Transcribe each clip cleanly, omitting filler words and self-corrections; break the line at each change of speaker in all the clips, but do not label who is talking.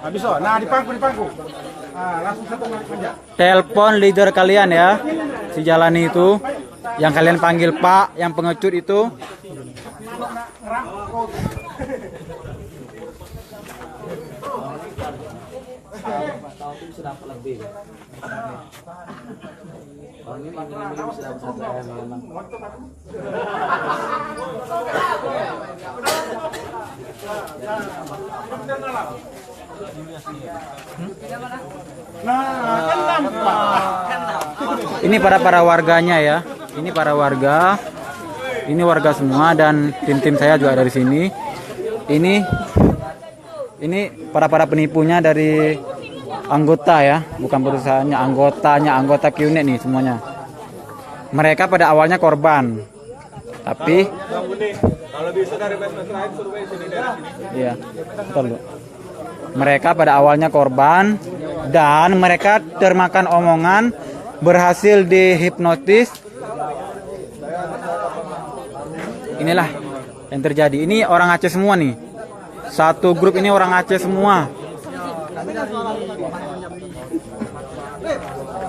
Habis oh. Nah, di pangku. Langsung satu aja.
Telepon leader kalian ya. Si Jalani itu yang kalian panggil Pak, yang pengecut itu. Ini para warganya ya. Ini para warga. Ini warga semua dan tim saya juga dari sini. Ini para penipunya dari anggota ya, bukan perusahaannya, anggota QNet nih semuanya. Mereka pada awalnya korban. Tapi kalau bisa dari lain survei sini dari sini. Iya. Betul, Bu. Mereka pada awalnya korban dan mereka termakan omongan, berhasil dihipnotis. Inilah yang terjadi. Ini orang Aceh semua nih. Satu grup ini orang Aceh semua.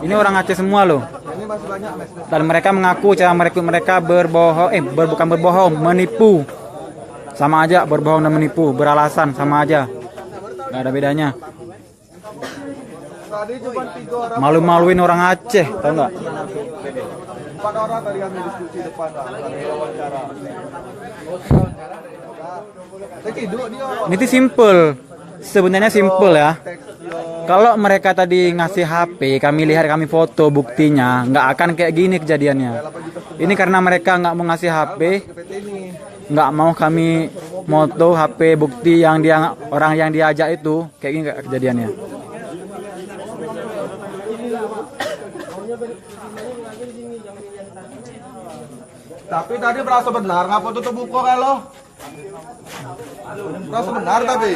Ini orang Aceh semua loh. Dan mereka mengaku cara mereka berbohong, bukan berbohong, menipu. Sama aja berbohong dan menipu, beralasan sama aja. Gak ada bedanya. Malu-maluin orang Aceh, tau nggak?
4 orang tadi kami diskusi depan wawancara.
Ini tuh simple. Sebenarnya simple ya. Kalau mereka tadi ngasih HP, kami lihat, kami foto buktinya, nggak akan kayak gini kejadiannya. Ini karena mereka nggak mau ngasih HP, nggak mau kami moto HP bukti yang orang yang diajak itu, kayak gini kejadiannya.
Tapi tadi merasa benar, ngapa tutup buku kalau? Merasa benar tapi.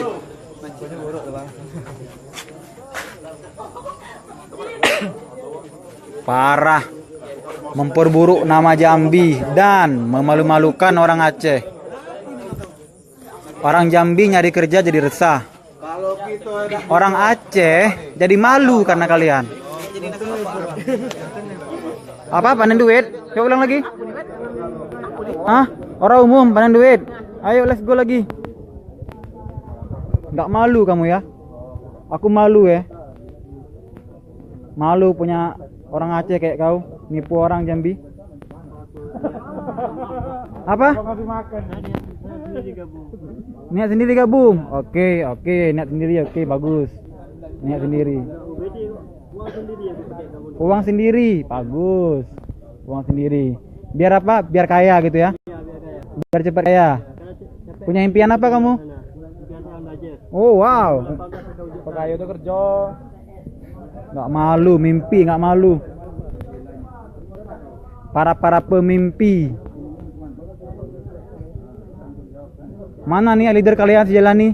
Parah, memperburuk nama Jambi dan memalu-malukan orang Aceh. Orang Jambi nyari kerja jadi resah. Orang Aceh jadi malu karena kalian. Apa panen duit? Coba ulang lagi. Hah? Orang umum panen duit. Ayo let's go lagi. Nggak malu kamu ya? Aku malu ya. Malu punya orang Aceh kayak kau, nipu orang Jambi. Apa? Niat sendiri gabung. Oke, niat sendiri. Oke, bagus. Niat sendiri. Uang sendiri, bagus. Uang sendiri. Biar apa? Biar kaya gitu ya. Biar cepat kaya. Punya impian apa kamu? Oh wow. Pegawai itu kerja. Nggak malu, mimpi nggak malu. Para pemimpi. Mana nih leader kalian si Jalani?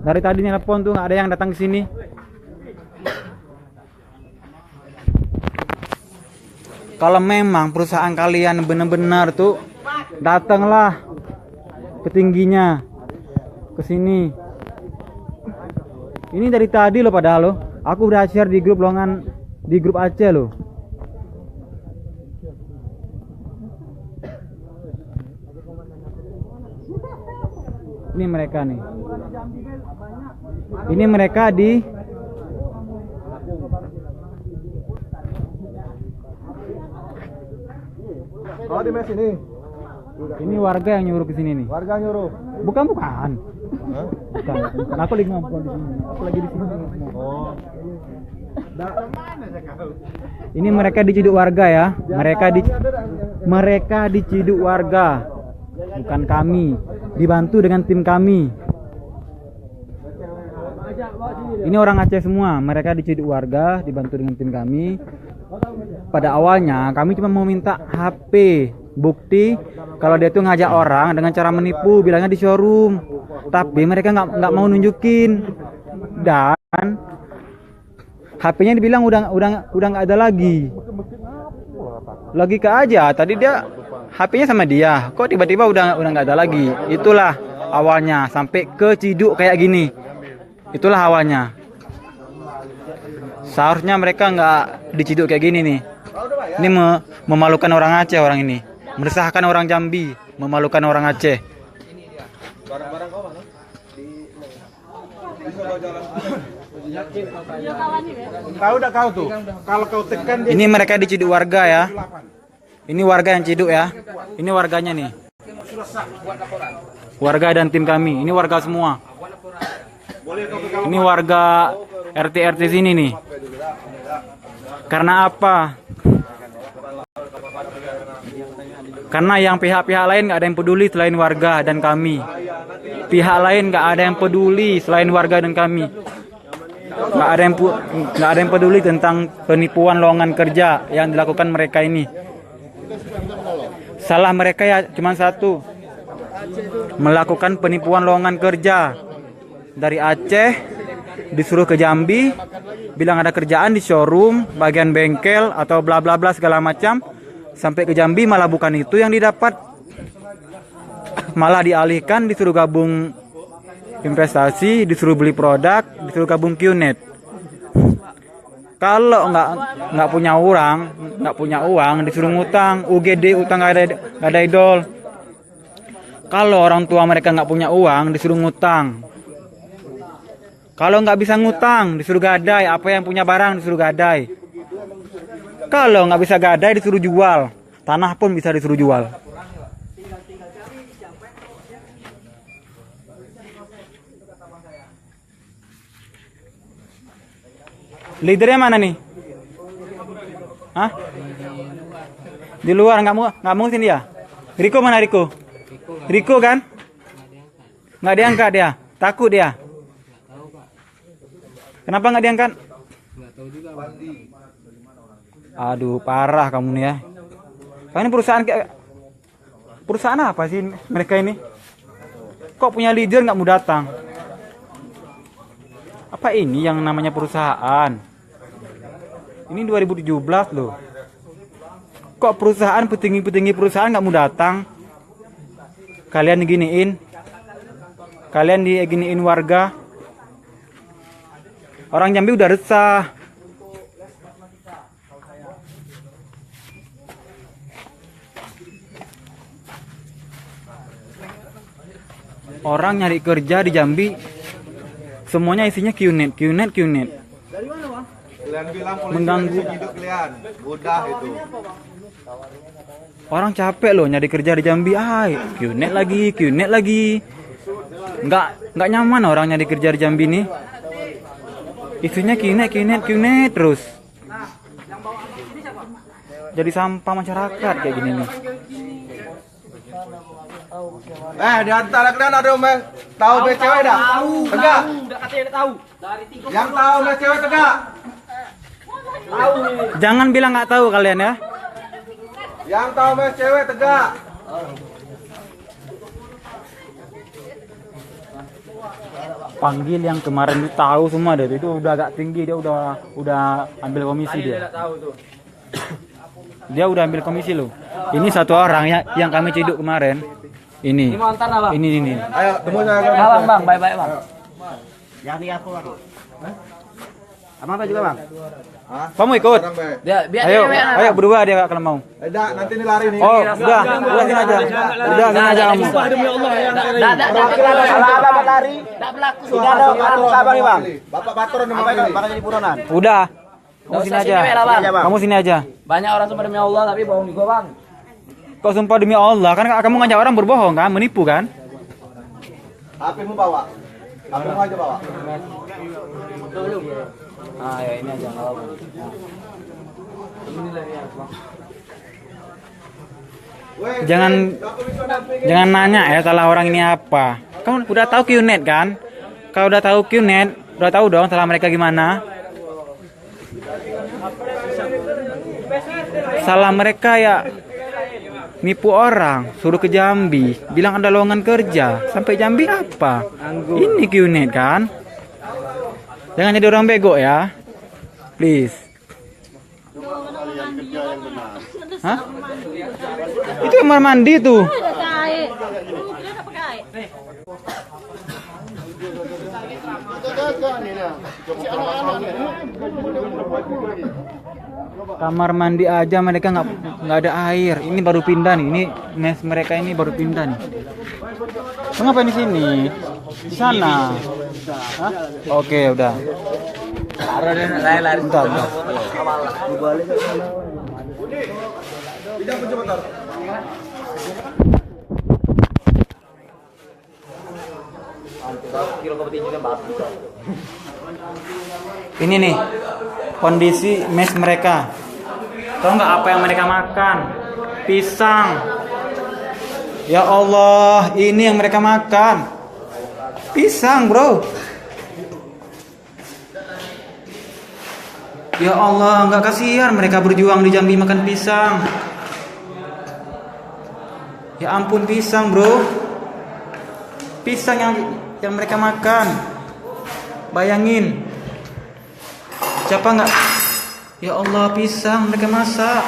Dari tadi nelpon tuh nggak ada yang datang ke sini. Kalau memang perusahaan kalian benar-benar tuh, datanglah ke tingginya, ke sini. Ini dari tadi loh padahal loh. Aku udah share di grup di grup Aceh loh. Ini mereka nih. Ini mereka di
Oh di mes ini.
Ini warga yang nyuruh ke sini nih.
Warga nyuruh.
Bukan.
Hah?
Bukan. Aku lagi ngobrol di sini. Aku lagi di sini.
Oh.
Ini mereka diciduk warga ya. Mereka diciduk warga. Bukan kami. Dibantu dengan tim kami. Ini orang Aceh semua. Mereka diciduk warga, dibantu dengan tim kami. Pada awalnya kami cuma mau minta HP bukti kalau dia tuh ngajak orang dengan cara menipu, bilangnya di showroom. Tapi mereka nggak mau nunjukin. Dan HP-nya dibilang udah nggak ada lagi. Logika aja. Tadi dia HP-nya sama dia. Kok tiba-tiba udah nggak ada lagi? Itulah awalnya sampai ke ciduk kayak gini. Itulah awalnya. Seharusnya mereka nggak diciduk kayak gini nih. Ini memalukan orang Aceh orang ini. Meresahkan orang Jambi, memalukan orang Aceh.
Barang-barang kau mana?
Tahu dah kau tuh. Kalau kau tekan dia
Ini mereka diciduk warga ya. Ini warga yang ciduk ya. Ini warganya nih. Warga dan tim kami. Ini warga semua. Ini warga RT sini nih. Karena apa? Karena yang pihak-pihak lain nggak ada yang peduli selain warga dan kami. Pihak lain nggak ada yang peduli selain warga dan kami. Nggak ada yang peduli tentang penipuan lowongan kerja yang dilakukan mereka ini. Salah mereka ya cuma satu, melakukan penipuan lowongan kerja dari Aceh, disuruh ke Jambi, bilang ada kerjaan di showroom, bagian bengkel atau bla bla bla segala macam, sampai ke Jambi malah bukan itu yang didapat, malah dialihkan disuruh gabung investasi, disuruh beli produk, disuruh gabung QNet. Kalau nggak punya uang, disuruh ngutang, UGD utang nggak ada idol. Kalau orang tua mereka nggak punya uang, disuruh ngutang. Kalau nggak bisa ngutang, disuruh gadai. Apa yang punya barang disuruh gadai. Kalau nggak bisa gadai, disuruh jual. Tanah pun bisa disuruh jual. Leadernya mana nih? Hah? Di luar nggak mau sini dia. Riko mana Riko? Riko kan? Nggak diangkat dia. Takut dia. Kenapa nggak diangkat? Aduh, parah kamu nih ya. Kamu ini perusahaan apa sih mereka ini? Kok punya leader nggak mau datang? Apa ini yang namanya perusahaan? Ini 2017 loh. Kok perusahaan, petinggi perusahaan nggak mau datang? Kalian diginiin warga. Orang Jambi udah resah. Orang nyari kerja di Jambi, semuanya isinya QNet.
Kalian bilang polisi
Mengganggu.
hidup kalian. Mudah itu.
Orang capek loh nyari kerja di Jambi. QNet lagi. Nggak nyaman orang nyari kerja di Jambi nih. Isunya QNet terus. Jadi sampah masyarakat kayak gini nih.
Di antara kalian ada yang tahu BCW dah? Tegak. Yang tahu BCW tegak.
Jangan bilang nggak tahu kalian ya.
Yang tahu BCW tegak.
Panggil yang kemarin itu tahu semua deh. Itu udah agak tinggi, dia udah ambil komisi dia. Dia udah ambil komisi loh. Ini satu orang yang kami ciduk kemarin. Ini. Ini.
Ayo, temu saya.
Bang, baik-baik bang.
Yang tiga aku bang. Abang apa juga bang?
Kamu ikut? Ayo berdua dia kalau mau.
Dah, nanti ini lari nih.
Oh, udah sini aja. Udah sini aja kamu.
Kalau abang lari, tidak berlaku. Ini ada abang nih bang.
Bapak Patron nama
Bakal jadi buronan.
Udah. Kamu sini aja. Kamu sini aja.
Banyak orang sumpah demi Allah tapi bohong juga bang.
Kok sumpah demi Allah kan kamu ngajak orang berbohong kan, menipu kan?
HP-mu bawa. HP-mu aja bawa.
Ya ini aja. Jangan nanya ya salah orang ini apa. Kamu udah tahu QNet kan? Kalau udah tahu QNet, udah tahu dong salah mereka gimana. Salah mereka ya nipu orang, suruh ke Jambi, bilang ada lowongan kerja. Sampai Jambi apa? Ini QNet kan? Jangan jadi orang bego ya. Please. Hah? Itu kamar mandi tuh.
Ada kait. Mobilnya apa kait?
Kamar mandi aja mereka nggak ada air. Ini baru pindah nih. Ini mes mereka ini baru pindah nih. Mengapa di sini? Di sana. Hah? Oke, udah. Bentar, bentar. Ini nih kondisi mes mereka. Tahu nggak apa yang mereka makan? Pisang. Ya Allah, ini yang mereka makan. Pisang, bro. Ya Allah, nggak kasihan mereka berjuang di Jambi makan pisang. Ya ampun, pisang, bro. Pisang yang mereka makan. Bayangin. Siapa nggak? Ya Allah, pisang mereka masak.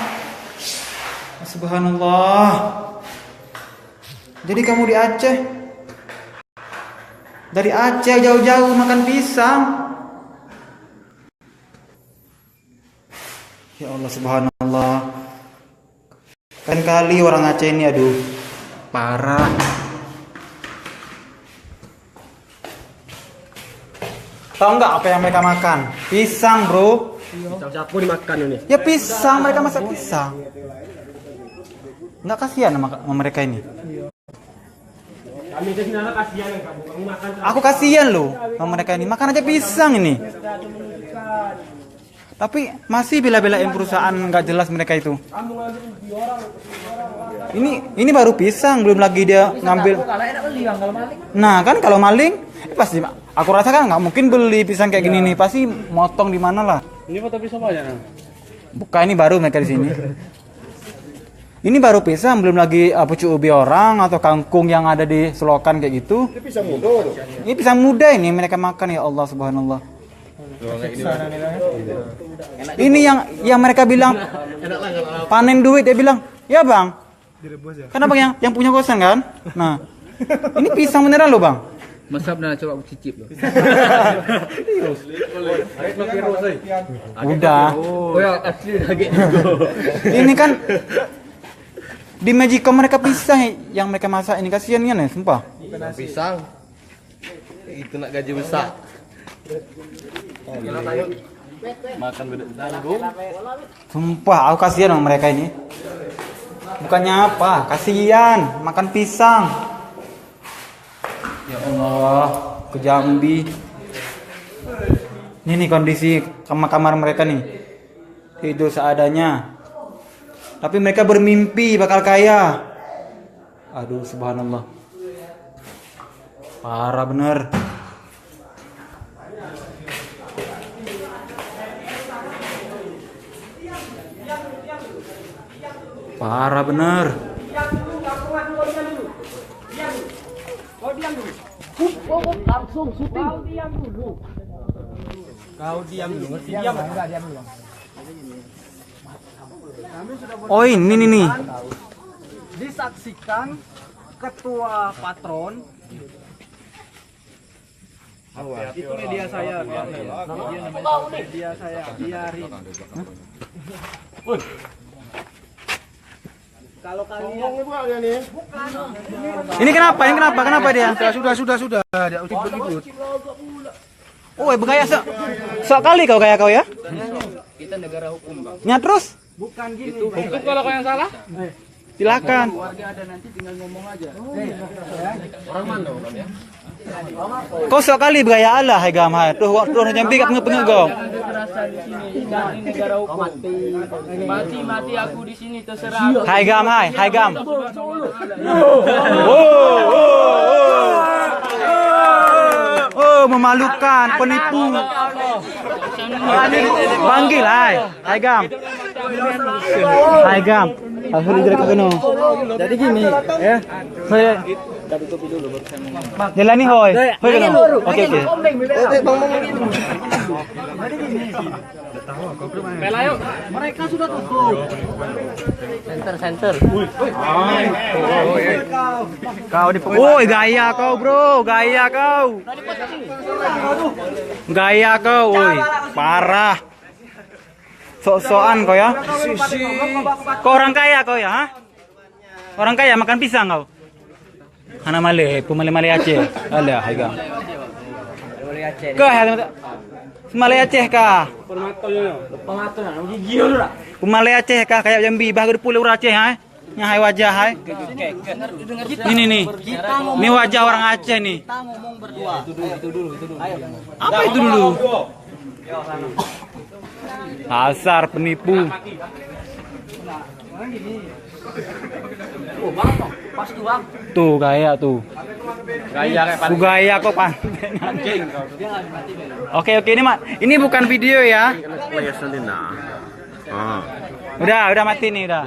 Subhanallah. Jadi kamu di Aceh? Dari Aceh jauh-jauh makan pisang? Ya Allah, subhanallah. Kan kali orang Aceh ini, aduh, parah. Tahu nggak apa yang mereka makan? Pisang, bro.
Pisang siapa dimakan ini?
Ya pisang, mereka masak pisang. Nggak kasihan sama mereka ini?
Kami di sini kasihan kamu makan.
Aku kasihan loh sama mereka ini. Makan aja pisang ini. Tapi masih bela-belain perusahaan nggak jelas mereka itu. Ini baru pisang, belum lagi dia ngambil. Nah kan kalau maling pasti aku rasa kan nggak mungkin beli pisang kayak gini nih, pasti motong di mana lah.
Ini foto pisang banyak.
Bukan, ini baru mereka di sini. Ini baru pisang, belum lagi pucuk ubi orang atau kangkung yang ada di selokan kayak gitu.
Ini pisang muda tuh.
Ini pisang muda ini mereka makan, ya Allah subhanallah. Ini yang mereka bilang panen duit, dia bilang, "Ya, Bang." Kan abang yang punya kosan kan? Nah, ini pisang beneran loh, Bang.
Masap dah coba cicip loh.
Udah.
Oh ya asli lagi.
Ini kan di Magicom mereka pisang yang mereka masak ini, kasihan ya, sumpah.
Pisang. Itu nak gaji besar. Makan tanggung.
Sumpah, aku kasihan sama mereka ini. Bukannya apa, kasihan makan pisang. Ya Allah, ke Jambi. Ini nih kondisi kamar mereka nih. Tidur seadanya. Tapi mereka bermimpi bakal kaya. Aduh, subhanallah. Parah bener. Parah bener.
Langsung syuting.
Kau diam dulu, ngerti diam enggak diam dulu.
Oh ini nih.
Disaksikan ketua patron. Itu media saya, media saya, biarin. Kalau kalian
Ini kenapa? Ini kenapa dia?
Sudah. Dia ikut.
Oh, bergaya sok kali kau kayak kau ya?
Kita negara hukum, Bang.
Nya terus?
Bukan gini.
Hukum kalau kau yang salah?
Silakan.
Warga ada nanti tinggal ngomong aja. Orang mana orang ya?
Kau sok kali bergaya Allah, hai gam hai. Tuh Jambi kat ngepeng kau.
Ada kekerasan di sini. Ini negara hukum. Mati aku di sini terserah.
Hai gam hai gam. Oh, memalukan, penipu. Panggil hai gam. Hai gam. Langsung direk ke no.
Jadi gini, ya.
Hoi. Jalani hoi. Hoi kan. Oke.
Pela yuk. Mereka sudah tutup. Center.
Kau Woi, gaya kau, Bro. Gaya kau. Gaya kau, woi. Parah. Sok-sokan kau ya. Kau orang kaya kau ya, ha? Orang kaya makan pisang kau. Anak male, pemale-male Aceh. Alah, haga. Kau ya, Pemale Aceh kah? Pemale Aceh kah kayak Jambi, bah gede pulau Aceh ha? Nyahai wajah hai. Ini nih. Ini wajah orang Aceh nih.
Kita ngomong berdua. Itu dulu.
Apa itu dulu? Dasar penipu.
Pas tuang.
Tuh gaya tuh. Gaya kok pan. Oke ini ini bukan video ya. Udah mati nih udah.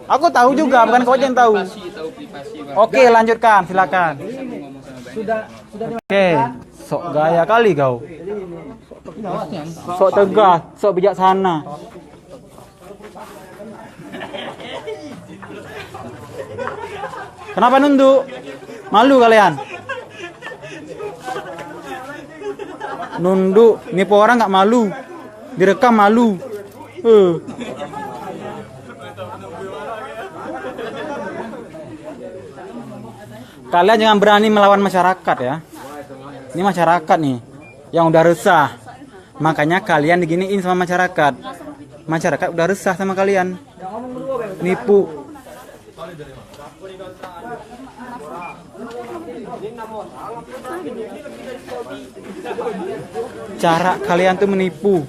Aku tahu juga, bukan kau yang tahu. Oke lanjutkan silakan. Oke, sok gaya kali kau. Sok tegas, sok bijaksana. Kenapa nunduk? Malu kalian? Nunduk, nipu orang nggak malu, direkam malu. Kalian jangan berani melawan masyarakat ya. Ini masyarakat nih yang udah resah. Makanya kalian diginiin sama masyarakat. Masyarakat udah resah sama kalian. Nipu. Cara kalian tuh menipu.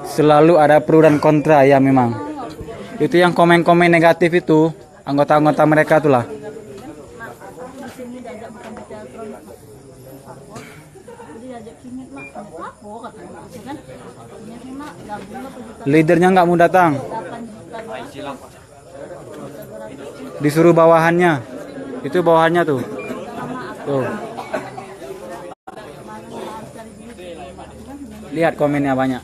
Selalu ada pro dan kontra ya memang. Itu yang komen-komen negatif itu anggota-anggota mereka itulah. Leadernya nggak mau datang. Disuruh bawahannya. Itu bawahannya tuh. Tuh. Lihat komennya banyak.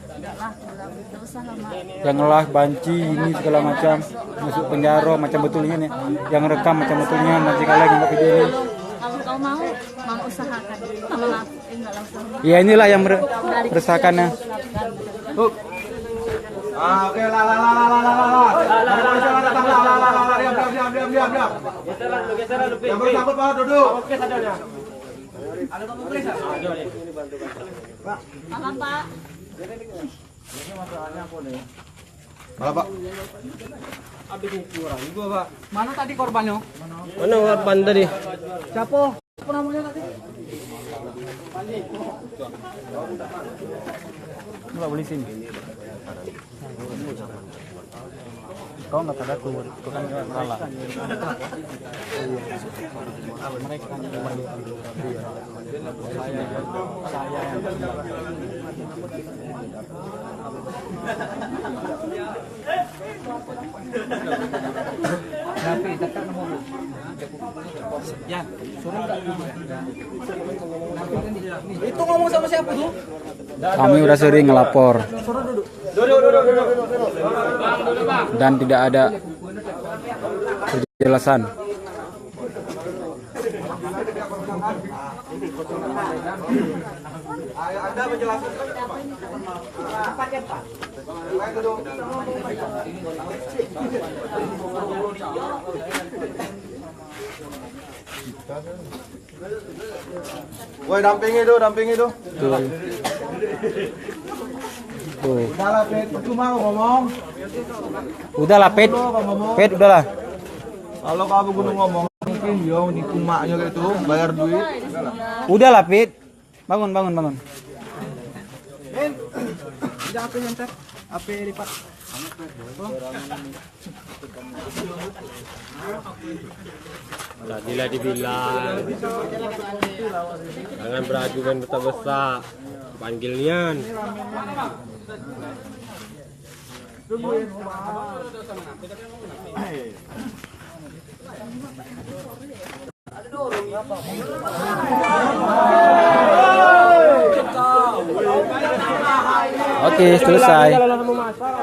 Yang ngelah banci ini segala macam, masuk penjara macam betulnya nih. Yang rekam macam betulnya nanti kalian nggak video ini.
Kalau kau mau usahakan.
Ya inilah yang berusahakannya.
Oke, diam. Yang bersangkut mau duduk.
Pak.
Malah, Pak.
Mana tadi korbannya?
Mana korban tadi?
Siapa? Apa namanya tadi?
Nggak boleh sini. Kau nggak pada tuh kan salah.
Itu ngomong sama siapa tuh?
Kami udah sering ngelapor dan tidak ada kejelasan.
Anda menjelaskan Woi, dampingi tuh.
Tuh.
Udah lah, Pet, percuma lu ngomong.
Udahlah, Pet. Pet, udahlah.
Kalau kamu gunung ngomong, mungkin yo nipu maknya kayak itu, bayar duit.
Udahlah, Pet. Bangun.
Jangan apa yang apa lipat.
Tadilah dibilang jangan berajukan besar-besar, panggil Nian.
Oke, selesai.